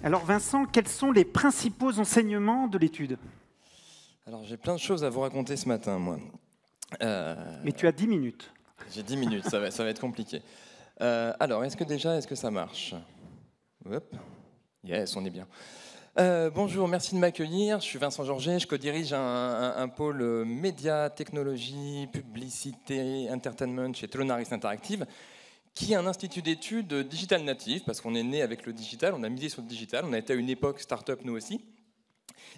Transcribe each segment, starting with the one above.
Alors Vincent, quels sont les principaux enseignements de l'étude? Alors j'ai plein de choses à vous raconter ce matin, moi. Mais tu as 10 minutes. J'ai 10 minutes, ça va être compliqué. Alors, est-ce que ça marche? Hop. Yes, on est bien. Bonjour, merci de m'accueillir. Je suis Vincent Georget, je co-dirige un pôle médias, technologie, publicité, entertainment chez Telonaris Interactive, qui est un institut d'études digital native, parce qu'on est né avec le digital, on a misé sur le digital, on a été à une époque start-up nous aussi.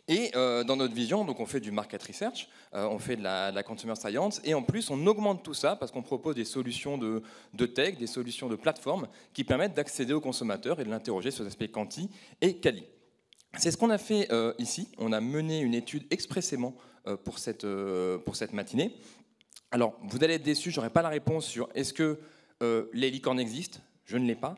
Et dans notre vision, donc on fait du market research, on fait de la consumer science, et en plus on augmente tout ça parce qu'on propose des solutions de tech, des solutions de plateforme qui permettent d'accéder aux consommateurs et de l'interroger sur les aspects quanti et quali. C'est ce qu'on a fait ici. On a mené une étude expressément pour cette matinée. Alors vous allez être déçus, je n'aurai pas la réponse sur est-ce que les licornes existent. Je ne l'ai pas.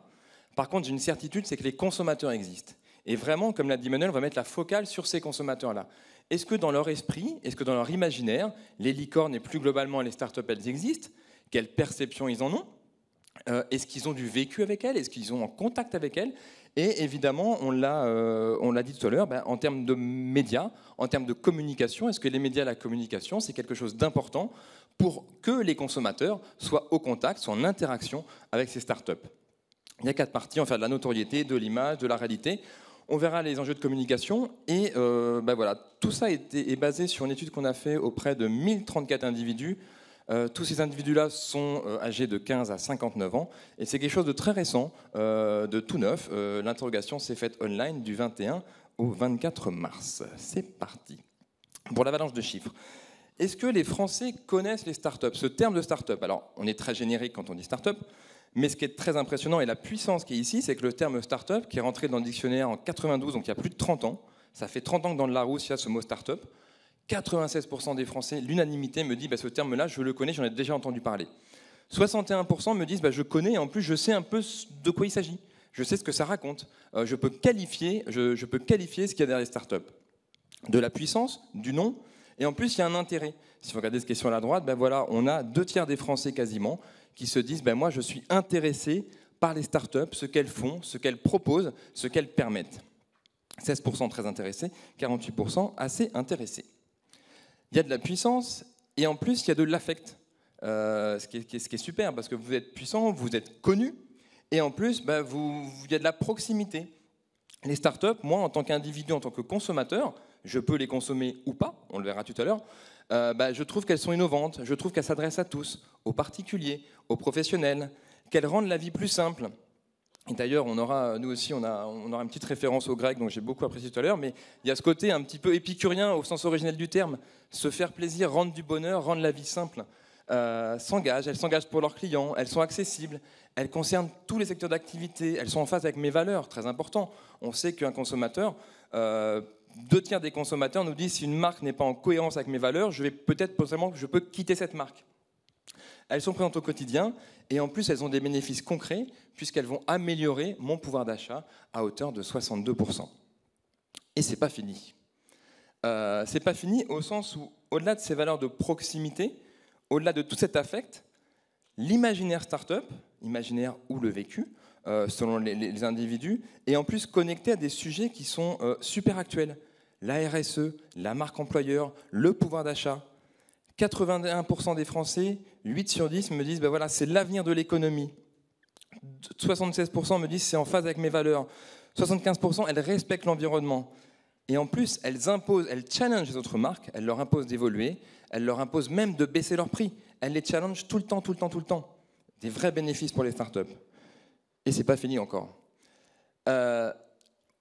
Par contre, j'ai une certitude, c'est que les consommateurs existent. Et vraiment, comme l'a dit Manuel, on va mettre la focale sur ces consommateurs-là. Est-ce que dans leur esprit, est-ce que dans leur imaginaire, les licornes et plus globalement les startups, elles existent? Quelle perception ils en ont? Est-ce qu'ils ont du vécu avec elles? Est-ce qu'ils ont en contact avec elles? Et évidemment, on l'a dit tout à l'heure, en termes de médias, en termes de communication, est-ce que les médias et la communication, c'est quelque chose d'important pour que les consommateurs soient au contact, soient en interaction avec ces startups? Il y a 4 parties, on va faire de la notoriété, de l'image, de la réalité. On verra les enjeux de communication et voilà, tout ça est basé sur une étude qu'on a fait auprès de 1034 individus. Tous ces individus-là sont âgés de 15 à 59 ans et c'est quelque chose de très récent, de tout neuf. L'interrogation s'est faite online du 21 au 24 mars. C'est parti. Pour l'avalanche de chiffres. Est-ce que les Français connaissent les startups? Ce terme de startup, alors on est très générique quand on dit startup, mais ce qui est très impressionnant et la puissance qui est ici, c'est que le terme startup, qui est rentré dans le dictionnaire en 92, donc il y a plus de 30 ans, ça fait 30 ans que dans le Larousse, il y a ce mot startup, 96% des Français, l'unanimité me dit ce terme-là, je le connais, j'en ai déjà entendu parler. 61% me disent je connais et en plus je sais un peu de quoi il s'agit. Je sais ce que ça raconte. Je peux qualifier ce qu'il y a derrière les startups. De la puissance, du nom, et en plus il y a un intérêt. Si vous regardez ce qui est sur la droite, voilà, on a 2/3 des Français quasiment qui se disent moi je suis intéressé par les startups, ce qu'elles font, ce qu'elles proposent, ce qu'elles permettent. 16% très intéressés, 48% assez intéressés. Il y a de la puissance et en plus il y a de l'affect, ce qui est super parce que vous êtes puissant, vous êtes connu et en plus il y a de la proximité. Les startups, moi en tant qu'individu, en tant que consommateur, je peux les consommer ou pas, on le verra tout à l'heure. Je trouve qu'elles sont innovantes, je trouve qu'elles s'adressent à tous, aux particuliers, aux professionnels, qu'elles rendent la vie plus simple. Et d'ailleurs, nous aussi, on aura une petite référence au grec, dont j'ai beaucoup apprécié tout à l'heure, mais il y a ce côté un petit peu épicurien au sens originel du terme, se faire plaisir, rendre du bonheur, rendre la vie simple. Elles s'engagent pour leurs clients, elles sont accessibles, elles concernent tous les secteurs d'activité, elles sont en phase avec mes valeurs, très important. On sait qu'un consommateur... 2/3 des consommateurs nous disent si une marque n'est pas en cohérence avec mes valeurs, je peux quitter cette marque. Elles sont présentes au quotidien et en plus elles ont des bénéfices concrets puisqu'elles vont améliorer mon pouvoir d'achat à hauteur de 62%. Et c'est pas fini. C'est pas fini au sens où, au-delà de ces valeurs de proximité, au-delà de tout cet affect, l'imaginaire start-up, imaginaire ou le vécu, selon les individus, et en plus connecté à des sujets qui sont super actuels. La RSE, la marque employeur, le pouvoir d'achat. 81% des Français, 8 sur 10 me disent c'est l'avenir de l'économie. 76% me disent c'est en phase avec mes valeurs. 75% elles respectent l'environnement. Et en plus, elles challengent les autres marques, elles leur imposent d'évoluer, elles leur imposent même de baisser leur prix. Elles les challengent tout le temps. Des vrais bénéfices pour les startups. Et c'est pas fini encore.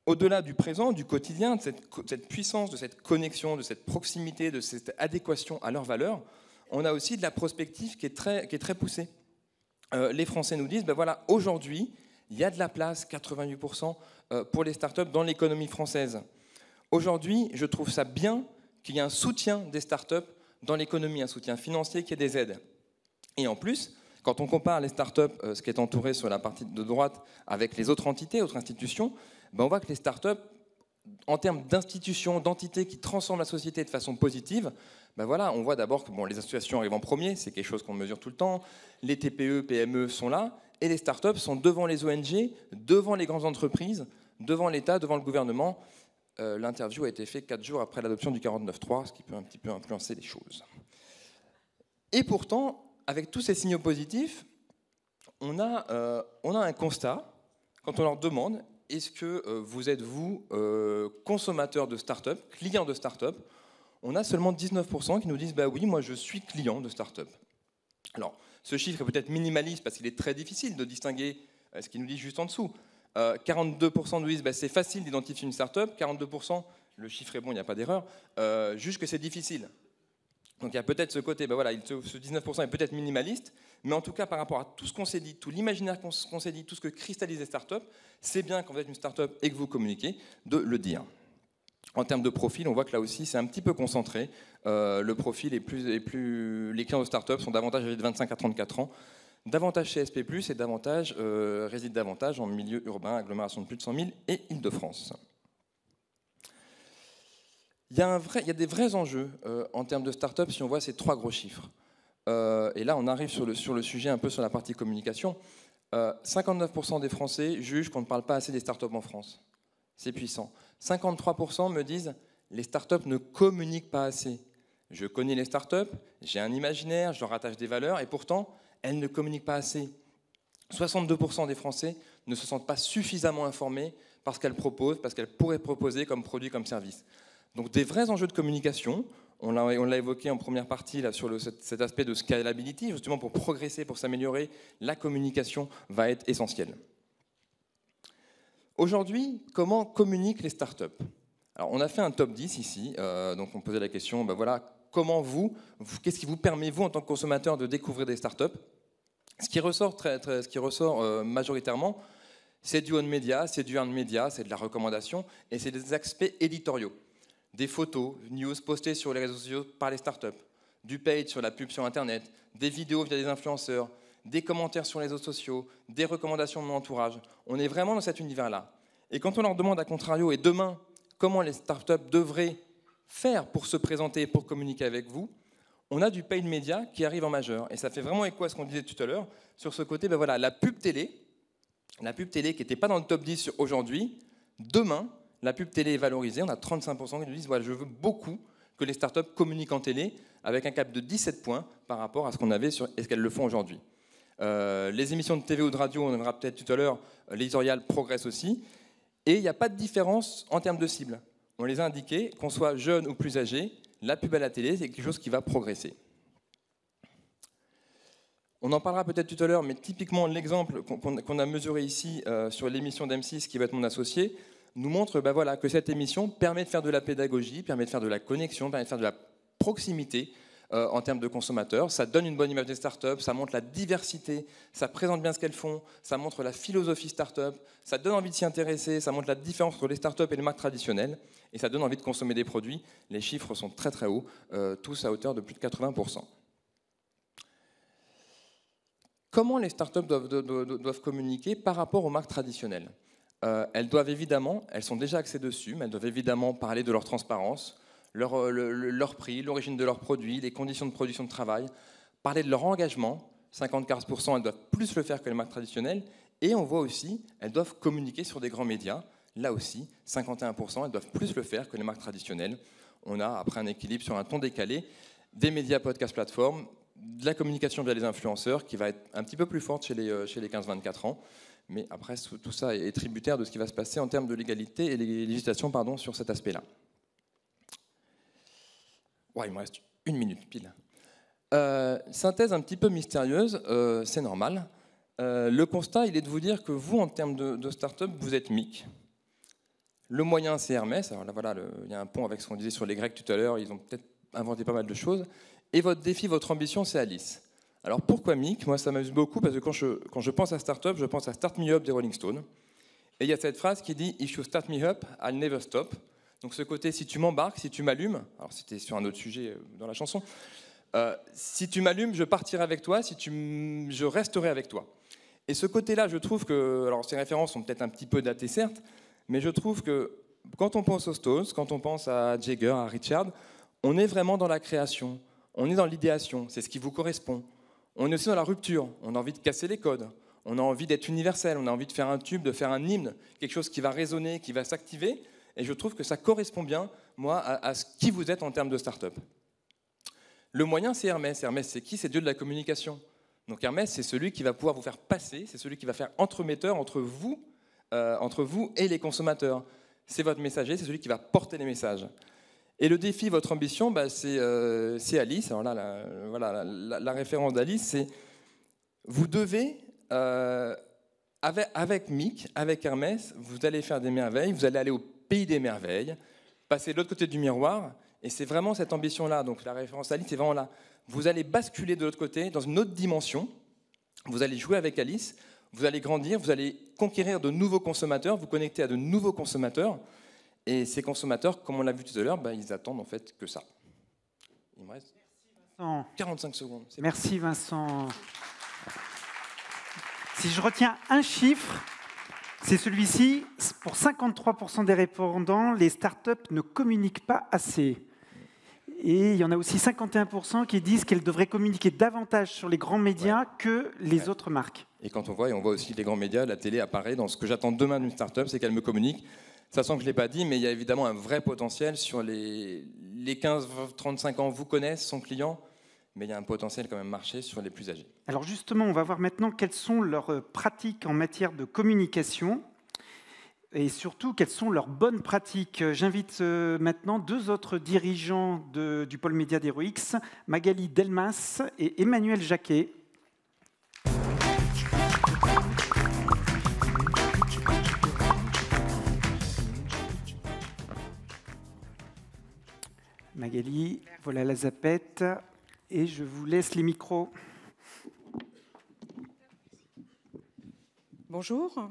Au-delà du présent, du quotidien, de cette puissance, de cette connexion, de cette proximité, de cette adéquation à leurs valeurs, on a aussi de la prospective qui est très poussée. Les Français nous disent, aujourd'hui, il y a de la place, 88%, pour les startups dans l'économie française. Aujourd'hui, je trouve ça bien qu'il y ait un soutien des startups dans l'économie, un soutien financier, qu'il y ait des aides. Et en plus, quand on compare les startups, ce qui est entouré sur la partie de droite, avec les autres entités, autres institutions, on voit que les startups, en termes d'institutions, d'entités qui transforment la société de façon positive, on voit d'abord que les associations arrivent en premier, c'est quelque chose qu'on mesure tout le temps, les TPE, PME sont là, et les startups sont devant les ONG, devant les grandes entreprises, devant l'État, devant le gouvernement. L'interview a été faite 4 jours après l'adoption du 49.3, ce qui peut un petit peu influencer les choses. Et pourtant, avec tous ces signaux positifs, on a un constat quand on leur demande est-ce que vous êtes, vous, consommateur de start-up, client de start-up. On a seulement 19% qui nous disent bah oui, moi je suis client de start-up. Alors, ce chiffre est peut-être minimaliste parce qu'il est très difficile de distinguer ce qu'il nous dit juste en dessous. 42% nous disent bah, c'est facile d'identifier une start-up, 42%, le chiffre est bon, il n'y a pas d'erreur, juste que c'est difficile. Donc il y a peut-être ce côté, ben voilà, ce 19% est peut-être minimaliste, mais en tout cas par rapport à tout ce qu'on s'est dit, tout l'imaginaire qu'on s'est dit, tout ce que cristallise les startups, c'est bien quand vous êtes une startup et que vous communiquez, de le dire. En termes de profil, on voit que là aussi c'est un petit peu concentré. Le profil les clients de startups sont davantage âgés de 25 à 34 ans, davantage CSP+, et davantage résident davantage en milieu urbain, agglomération de plus de 100 000 et Île-de-France. Il y a des vrais enjeux en termes de start-up si on voit ces 3 gros chiffres. Et là, on arrive sur le sujet un peu sur la partie communication. 59% des Français jugent qu'on ne parle pas assez des start-up en France. C'est puissant. 53% me disent les start-up ne communiquent pas assez. Je connais les start-up, j'ai un imaginaire, je leur attache des valeurs, et pourtant, elles ne communiquent pas assez. 62% des Français ne se sentent pas suffisamment informés parce qu'elles proposent, parce qu'elles pourraient proposer comme produit, comme service. Donc des vrais enjeux de communication, on l'a évoqué en première partie là, sur cet aspect de scalability, justement pour progresser, pour s'améliorer, la communication va être essentielle. Aujourd'hui, comment communiquent les startups? Alors on a fait un top 10 ici, donc on posait la question, ben voilà, comment qu'est-ce qui vous permet, vous, en tant que consommateur, de découvrir des startups? Ce qui ressort majoritairement, c'est du on media, c'est du earned media, c'est de la recommandation, et c'est des aspects éditoriaux. Des photos, news postées sur les réseaux sociaux par les startups, du paid sur la pub sur Internet, des vidéos via des influenceurs, des commentaires sur les réseaux sociaux, des recommandations de mon entourage. On est vraiment dans cet univers-là. Et quand on leur demande à contrario, et demain, comment les startups devraient faire pour se présenter, pour communiquer avec vous, on a du paid media qui arrive en majeur. Et ça fait vraiment écho à ce qu'on disait tout à l'heure, sur ce côté, ben voilà, la pub télé qui n'était pas dans le top 10 aujourd'hui, demain, la pub télé est valorisée, on a 35% qui nous disent voilà, je veux beaucoup que les startups communiquent en télé avec un cap de 17 points par rapport à ce qu'on avait sur est-ce qu'elles le font aujourd'hui. Les émissions de TV ou de radio, on en verra peut-être tout à l'heure, l'éditorial progresse aussi. Et il n'y a pas de différence en termes de cible. On les a indiqués, qu'on soit jeune ou plus âgé, la pub à la télé, c'est quelque chose qui va progresser. On en parlera peut-être tout à l'heure, mais typiquement l'exemple qu'on a mesuré ici sur l'émission d'M6, qui va être mon associé, nous montre ben voilà, que cette émission permet de faire de la pédagogie, permet de faire de la connexion, permet de faire de la proximité en termes de consommateurs. Ça donne une bonne image des startups, ça montre la diversité, ça présente bien ce qu'elles font, ça montre la philosophie startup, ça donne envie de s'y intéresser, ça montre la différence entre les startups et les marques traditionnelles, et ça donne envie de consommer des produits. Les chiffres sont très très hauts, tous à hauteur de plus de 80%. Comment les startups doivent communiquer par rapport aux marques traditionnelles? Elles doivent évidemment, elles sont déjà axées dessus, mais elles doivent évidemment parler de leur transparence, leur prix, l'origine de leurs produits, les conditions de production de travail, parler de leur engagement. 54%, elles doivent plus le faire que les marques traditionnelles. Et on voit aussi, elles doivent communiquer sur des grands médias. Là aussi, 51%, elles doivent plus le faire que les marques traditionnelles. On a, après un équilibre sur un ton décalé, des médias, podcasts, plateformes, de la communication via les influenceurs qui va être un petit peu plus forte chez les 15-24 ans. Mais après, tout ça est tributaire de ce qui va se passer en termes de légalité et législation sur cet aspect-là. Ouais, il me reste 1 minute pile. Synthèse un petit peu mystérieuse, c'est normal. Le constat, il est de vous dire que vous, en termes de start-up, vous êtes MIC. Le moyen, c'est Hermès. Alors là, voilà, il y a un pont avec ce qu'on disait sur les Grecs tout à l'heure. Ils ont peut-être inventé pas mal de choses. Et votre défi, votre ambition, c'est Alice. Alors pourquoi MIC? Moi, ça m'amuse beaucoup parce que quand je pense à start-up, je pense à Start Me Up des Rolling Stones. Et il y a cette phrase qui dit « If you start me up, I'll never stop ». Donc ce côté, si tu m'embarques, si tu m'allumes, alors c'était sur un autre sujet dans la chanson, si tu m'allumes, je partirai avec toi, je resterai avec toi. Et ce côté-là, je trouve que, alors ces références sont peut-être un petit peu datées certes, mais je trouve que quand on pense aux Stones, quand on pense à Jagger, à Richard, on est vraiment dans la création, on est dans l'idéation, c'est ce qui vous correspond. On est aussi dans la rupture, on a envie de casser les codes, On a envie d'être universel, on a envie de faire un tube, de faire un hymne, quelque chose qui va résonner, qui va s'activer. Et je trouve que ça correspond bien, moi, à ce qui vous êtes en termes de start-up. Le moyen, c'est Hermès. Hermès, c'est qui? C'est Dieu de la communication. Donc Hermès, c'est celui qui va pouvoir vous faire passer, c'est celui qui va faire entremetteur entre vous et les consommateurs. C'est votre messager, c'est celui qui va porter les messages. Et le défi, votre ambition, c'est Alice. Alors là, voilà, la référence d'Alice, c'est vous devez, avec Mick, avec Hermès, vous allez faire des merveilles, vous allez aller au pays des merveilles, passer de l'autre côté du miroir, et c'est vraiment cette ambition-là. Donc la référence d'Alice, c'est vraiment là. Vous allez basculer de l'autre côté, dans une autre dimension, vous allez jouer avec Alice, vous allez grandir, vous allez conquérir de nouveaux consommateurs, vous connecter à de nouveaux consommateurs, et ces consommateurs, comme on l'a vu tout à l'heure, ils attendent en fait que ça. Il me reste 45 secondes. Merci Vincent. Si je retiens un chiffre, c'est celui-ci. Pour 53% des répondants, les startups ne communiquent pas assez. Et il y en a aussi 51% qui disent qu'elles devraient communiquer davantage sur les grands médias que les autres marques. Et quand on voit aussi les grands médias, la télé apparaît dans ce que j'attends demain d'une startup, c'est qu'elle me communique. Sachant que je ne l'ai pas dit, mais il y a évidemment un vrai potentiel sur les 15-35 ans, vous connaissent son client, mais il y a un potentiel quand même marché sur les plus âgés. Alors justement, on va voir maintenant quelles sont leurs pratiques en matière de communication et surtout quelles sont leurs bonnes pratiques. J'invite maintenant deux autres dirigeants du pôle média d'HeroX, Magali Delmas et Emmanuel Jacquet. Magali, voilà la zapette, et je vous laisse les micros. Bonjour.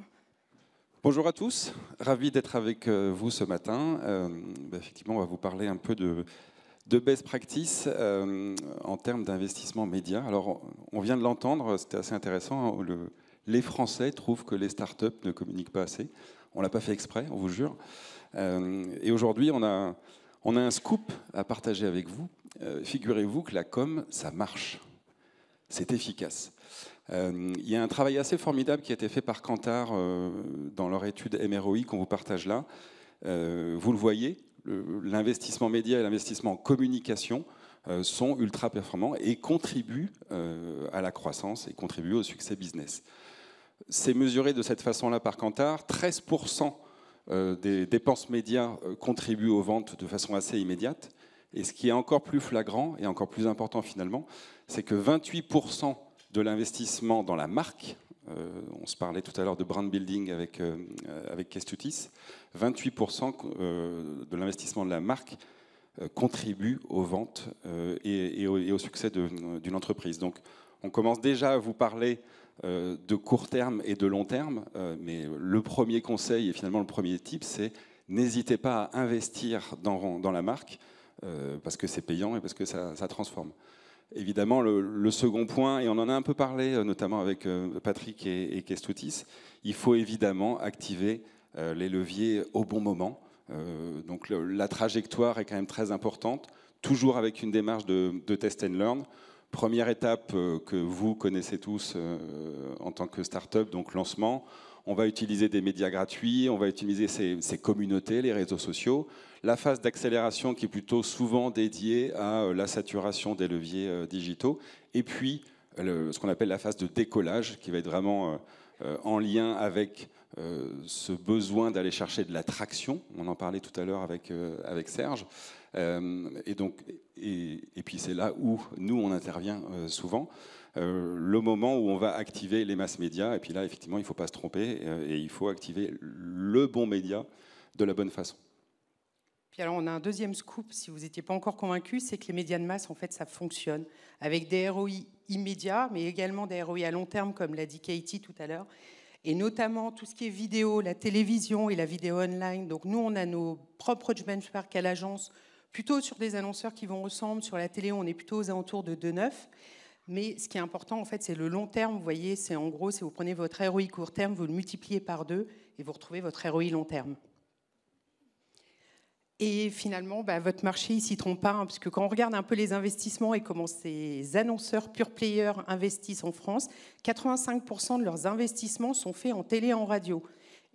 Bonjour à tous, ravi d'être avec vous ce matin. Effectivement, on va vous parler un peu de best practice en termes d'investissement média. Alors, on vient de l'entendre, c'était assez intéressant. Les Français trouvent que les startups ne communiquent pas assez. On ne l'a pas fait exprès, on vous jure. Et aujourd'hui, on a un scoop à partager avec vous. Figurez-vous que la com, ça marche. C'est efficace. Il y a un travail assez formidable qui a été fait par Kantar dans leur étude MROI qu'on vous partage là. Vous le voyez, l'investissement média et l'investissement en communication sont ultra performants et contribuent à la croissance et contribuent au succès business. C'est mesuré de cette façon-là par Kantar. 13% des dépenses médias contribuent aux ventes de façon assez immédiate. Et ce qui est encore plus flagrant et encore plus important finalement, c'est que 28% de l'investissement dans la marque, on se parlait tout à l'heure de brand building avec Kestutis, 28% de l'investissement de la marque contribue aux ventes et au succès d'une entreprise. Donc on commence déjà à vous parler de court terme et de long terme, mais le premier conseil et finalement le premier tip, c'est n'hésitez pas à investir dans la marque parce que c'est payant et parce que ça transforme. Évidemment, le second point, et on en a un peu parlé, notamment avec Patrick et Kestutis, il faut évidemment activer les leviers au bon moment. Donc la trajectoire est quand même très importante, toujours avec une démarche de test and learn. Première étape que vous connaissez tous en tant que start-up, donc lancement. On va utiliser des médias gratuits, on va utiliser ces communautés, les réseaux sociaux. La phase d'accélération qui est plutôt souvent dédiée à la saturation des leviers digitaux. Et puis, ce qu'on appelle la phase de décollage, qui va être vraiment en lien avec ce besoin d'aller chercher de l'attraction. On en parlait tout à l'heure avec Serge. Et puis c'est là où nous, on intervient souvent. Le moment où on va activer les masses médias. Et puis là, effectivement, il ne faut pas se tromper et il faut activer le bon média de la bonne façon. Puis alors, on a un deuxième scoop, si vous n'étiez pas encore convaincu, c'est que les médias de masse, en fait, ça fonctionne avec des ROI immédiats, mais également des ROI à long terme, comme l'a dit Katie tout à l'heure. Et notamment tout ce qui est vidéo, la télévision et la vidéo online. Donc nous, on a nos propres benchmarks à l'agence, plutôt sur des annonceurs qui vont ensemble. Sur la télé, on est plutôt aux alentours de 2,9. Mais ce qui est important, en fait, c'est le long terme. Vous voyez, c'est en gros, si vous prenez votre ROI court terme, vous le multipliez par 2 et vous retrouvez votre ROI long terme. Et finalement, votre marché, il ne s'y trompe pas, hein, parce que quand on regarde un peu les investissements et comment ces annonceurs pure players investissent en France, 85% de leurs investissements sont faits en télé et en radio.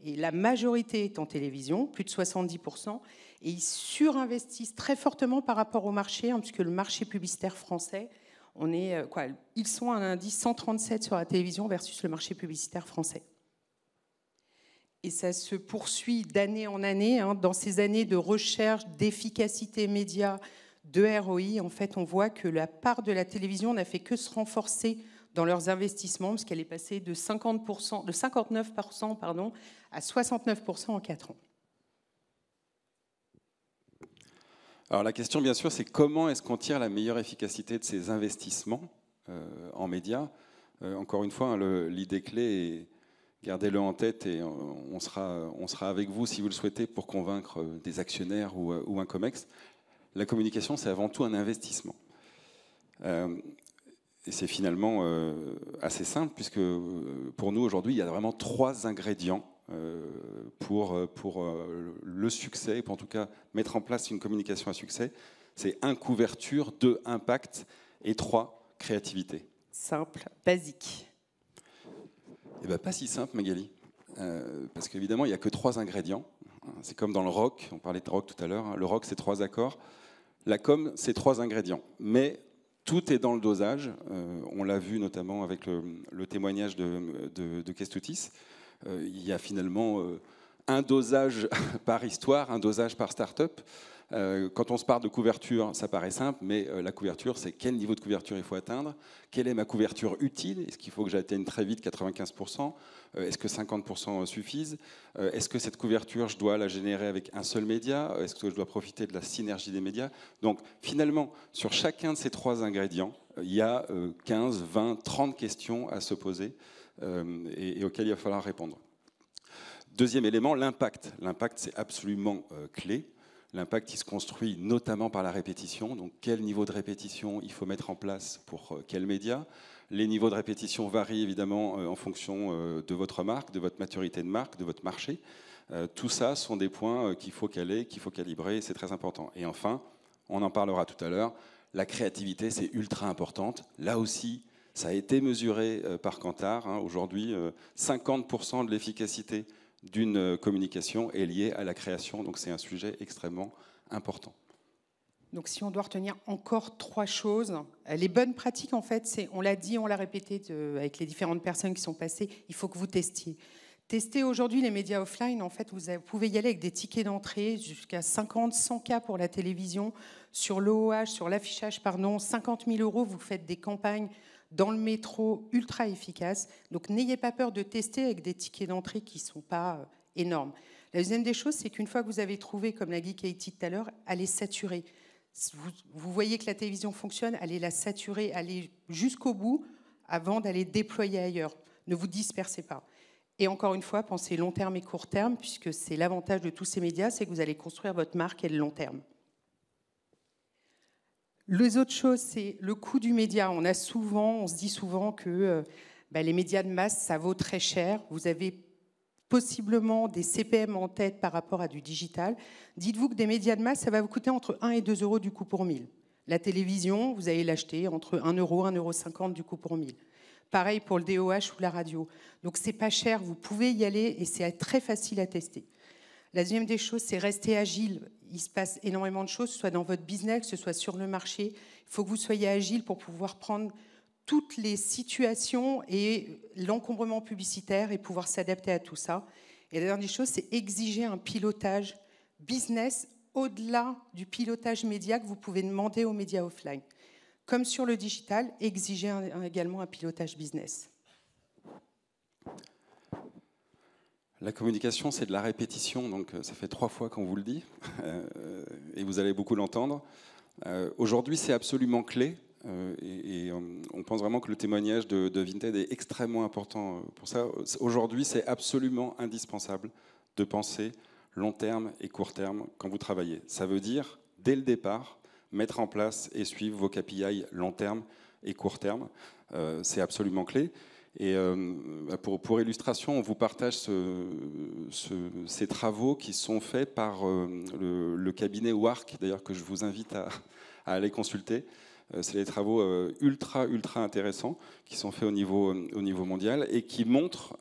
Et la majorité est en télévision, plus de 70%, et ils surinvestissent très fortement par rapport au marché, hein, puisque le marché publicitaire français, ils sont à un indice 137 sur la télévision versus le marché publicitaire français. Et ça se poursuit d'année en année, hein, dans ces années de recherche, d'efficacité média, de ROI. En fait, on voit que la part de la télévision n'a fait que se renforcer dans leurs investissements, parce qu'elle est passée de 59% à 69% en 4 ans. Alors la question, bien sûr, c'est comment est-ce qu'on tire la meilleure efficacité de ces investissements en médias. Encore une fois, hein, l'idée clé est, gardez-le en tête et on sera avec vous si vous le souhaitez pour convaincre des actionnaires ou un COMEX. La communication, c'est avant tout un investissement. Et c'est finalement assez simple puisque pour nous aujourd'hui, il y a vraiment 3 ingrédients pour le succès, pour en tout cas mettre en place une communication à succès. C'est 1, couverture, 2, impact et 3, créativité. Simple, basique. Eh bien, pas si simple, Magali, parce qu'évidemment, il n'y a que 3 ingrédients. C'est comme dans le rock, on parlait de rock tout à l'heure, hein. Le rock, c'est 3 accords. La com, c'est 3 ingrédients. Mais tout est dans le dosage. On l'a vu notamment avec le témoignage de Kestutis. Il y a finalement un dosage par histoire, un dosage par start-up. Quand on se parle de couverture, ça paraît simple, mais la couverture, c'est quel niveau de couverture il faut atteindre, quelle est ma couverture utile, est-ce qu'il faut que j'atteigne très vite 95%, est-ce que 50% suffisent, est-ce que cette couverture, je dois la générer avec un seul média, est-ce que je dois profiter de la synergie des médias. Donc finalement, sur chacun de ces 3 ingrédients, il y a 15, 20, 30 questions à se poser et auxquelles il va falloir répondre. Deuxième élément, l'impact. L'impact, c'est absolument clé. L'impact, il se construit notamment par la répétition. Donc, quel niveau de répétition il faut mettre en place pour quel média. Les niveaux de répétition varient évidemment en fonction de votre marque, de votre maturité de marque, de votre marché. Tout ça sont des points qu'il faut caler, qu'il faut calibrer, c'est très important. Et enfin, on en parlera tout à l'heure, la créativité, c'est ultra importante. Là aussi, ça a été mesuré par Kantar. Hein. Aujourd'hui, 50% de l'efficacité d'une communication est liée à la création, donc c'est un sujet extrêmement important. Donc si on doit retenir encore 3 choses, les bonnes pratiques, en fait, c'est, on l'a dit, on l'a répété avec les différentes personnes qui sont passées, il faut que vous testiez. Testez aujourd'hui les médias offline, en fait, vous pouvez y aller avec des tickets d'entrée jusqu'à 50, 100 cas pour la télévision, sur l'OOH, sur l'affichage, 50 000 €, vous faites des campagnes dans le métro ultra efficace. Donc n'ayez pas peur de tester avec des tickets d'entrée qui ne sont pas énormes. La deuxième des choses, c'est qu'une fois que vous avez trouvé, comme l'a dit Katie tout à l'heure, allez saturer. Vous voyez que la télévision fonctionne, allez la saturer, allez jusqu'au bout avant d'aller déployer ailleurs. Ne vous dispersez pas. Et encore une fois, pensez long terme et court terme, puisque c'est l'avantage de tous ces médias, c'est que vous allez construire votre marque et le long terme. Les autres choses, c'est le coût du média. On se dit souvent que les médias de masse, ça vaut très cher. Vous avez possiblement des CPM en tête par rapport à du digital. Dites-vous que des médias de masse, ça va vous coûter entre 1 et 2 € du coût pour 1000. La télévision, vous allez l'acheter entre 1 € et 1,50 € du coût pour 1000. Pareil pour le DOH ou la radio. Donc c'est pas cher, vous pouvez y aller et c'est très facile à tester. La deuxième des choses, c'est rester agile. Il se passe énormément de choses, que ce soit dans votre business, que ce soit sur le marché. Il faut que vous soyez agile pour pouvoir prendre toutes les situations et l'encombrement publicitaire et pouvoir s'adapter à tout ça. Et la dernière chose, c'est exiger un pilotage business au-delà du pilotage média que vous pouvez demander aux médias offline. Comme sur le digital, exigez également un pilotage business. La communication, c'est de la répétition, donc ça fait 3 fois qu'on vous le dit, et vous allez beaucoup l'entendre. Aujourd'hui, c'est absolument clé, et on pense vraiment que le témoignage de Vinted est extrêmement important pour ça. Aujourd'hui, c'est absolument indispensable de penser long terme et court terme quand vous travaillez. Ça veut dire, dès le départ, mettre en place et suivre vos KPI long terme et court terme. C'est absolument clé. Et pour illustration, on vous partage ces travaux qui sont faits par le cabinet WARC, d'ailleurs que je vous invite à aller consulter. C'est des travaux ultra intéressants qui sont faits au niveau mondial et qui montrent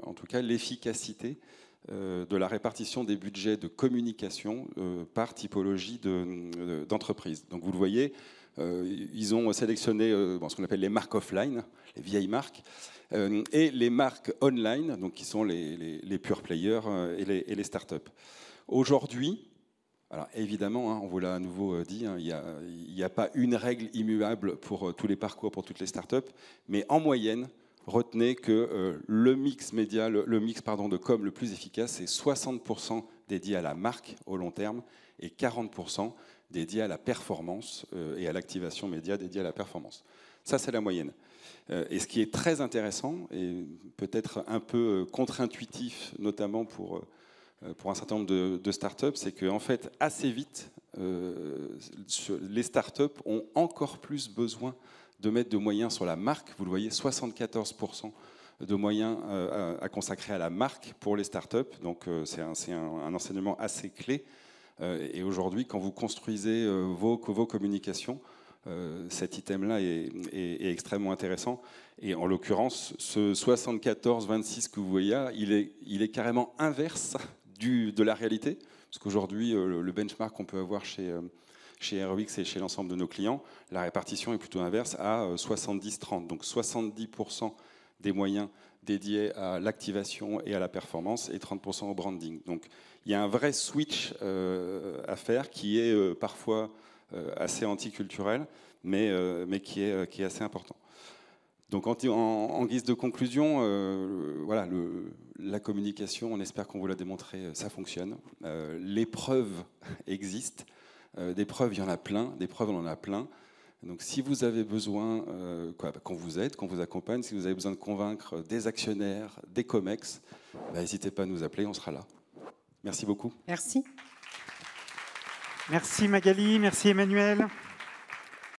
en tout cas l'efficacité de la répartition des budgets de communication par typologie d'entreprise. Donc vous le voyez, ils ont sélectionné ce qu'on appelle les marques offline, les vieilles marques, et les marques online, donc qui sont les pure players et les startups. Aujourd'hui, alors évidemment, on vous l'a à nouveau dit, il n'y a pas une règle immuable pour tous les parcours, pour toutes les startups, mais en moyenne, retenez que le mix média, le mix de com le plus efficace, c'est 60% dédié à la marque au long terme et 40% dédié à la performance et à l'activation média dédiée à la performance. Ça, c'est la moyenne. Et ce qui est très intéressant et peut-être un peu contre-intuitif, notamment pour un certain nombre de startups, c'est qu'en fait, assez vite, les startups ont encore plus besoin de mettre de moyens sur la marque. Vous le voyez, 74% de moyens à consacrer à la marque pour les startups. Donc c'est un enseignement assez clé. Et aujourd'hui, quand vous construisez vos communications, cet item-là est extrêmement intéressant. Et en l'occurrence, ce 74-26 que vous voyez, il est carrément inverse de la réalité. Parce qu'aujourd'hui, le benchmark qu'on peut avoir chez ROX et chez l'ensemble de nos clients, la répartition est plutôt inverse à 70-30. Donc 70% des moyens dédiés à l'activation et à la performance et 30% au branding. Donc il y a un vrai switch à faire qui est parfois assez anticulturel, mais qui est assez important. Donc en guise de conclusion, voilà, la communication, on espère qu'on vous l'a démontré, ça fonctionne. Les preuves existent. Des preuves, il y en a plein. Des preuves, on en a plein. Donc si vous avez besoin qu'on vous aide, qu'on vous accompagne, si vous avez besoin de convaincre des actionnaires, des COMEX, n'hésitez pas à nous appeler, on sera là. Merci beaucoup. Merci. Merci Magali, merci Emmanuel.